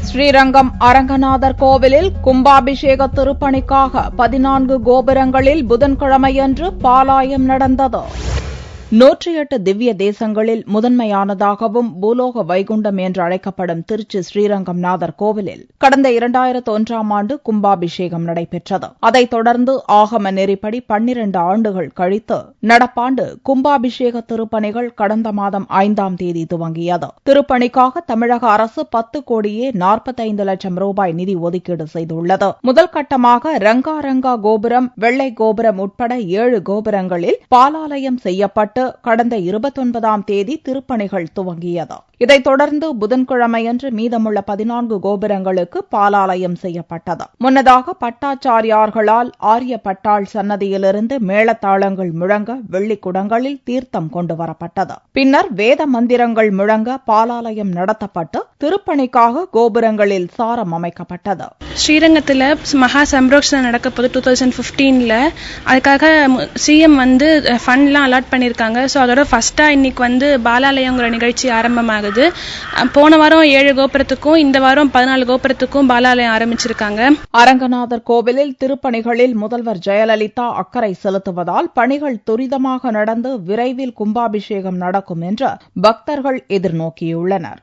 ஸ்ரீரங்கம் அரங்கநாதர் கோவிலில் கும்பாபிஷேக திருப்பணிக்காக 14 கோபுரங்களில் புதன்கிழமையன்று பாலாயம் நடந்தது. 108 திவ்ய தேசங்களில் முதன்மையானதாகவும் பூலோக வைகுண்டம் என்று அழைக்கப்படும் திருச்சி ஸ்ரீரங்கம் நாதர் கோவிலில் கடந்த 2001ஆம் ஆண்டு கும்பாபிஷேகம் நடைபெற்றது. அதைத் தொடர்ந்து ஆகம நெறிப்படி 12 ஆண்டுகள் கழித்து நடப்பாண்டு கும்பாபிஷேக திருப்பணிகள் கடந்த மாதம் 5ஆம் தேதி துவங்கியது. திருப்பணிக்காக தமிழக அரசு 10 கோடியே 45 லட்சம் ரூபாய் நிதி ஒதுக்கீடு செய்துள்ளது. முதல் கட்டமாக ரங்கா கோபுரம், வெள்ளை கோபுரம் உட்பட 7 கோபுரங்களில் பாலாலயம் செய்யப்பட்டு கடந்த 29ஆம் தேதி திருப்பணிகள் துவங்கியது. இதைத் தொடர்ந்து புதன்கிழமையன்று மீதமுள்ள 14 கோபுரங்களுக்கு பாலாலயம் செய்யப்பட்டது. முன்னதாக பட்டாச்சாரியார்களால் ஆரிய பட்டாள் சன்னதியிலிருந்து மேளதாளங்கள் முழங்க வெள்ளிக் குடங்களில் தீர்த்தம் கொண்டுவரப்பட்டது. பின்னர் வேத மந்திரங்கள் முழங்க பாலாலயம் நடத்தப்பட்டு திருப்பணிக்காக கோபுரங்களில் சாரம் அமைக்கப்பட்டது. ஸ்ரீரங்கத்தில் மகா சம்ரோக்ஷணம் நடக்க போது 2015ல் அதுக்காக சிஎம் ஃபண்ட்லாம் அலாட் பண்ணியிருக்காங்க. ஸோ அதோட ஃபர்ஸ்ட்டாக இன்னைக்கு பாலாலயங்கிற நிகழ்ச்சி ஆரம்பமாகுது. போன வாரம் 7 கோபுரத்துக்கும் இந்த வாரம் 14 கோபுரத்துக்கும் பாலாலயம் ஆரம்பிச்சிருக்காங்க. அரங்கநாதர் கோவிலில் திருப்பணிகளில் முதல்வர் ஜெயலலிதா அக்கறை செலுத்துவதால் பணிகள் துரிதமாக நடந்து விரைவில் கும்பாபிஷேகம் நடக்கும் என்று பக்தர்கள் எதிர்நோக்கியுள்ளனர்.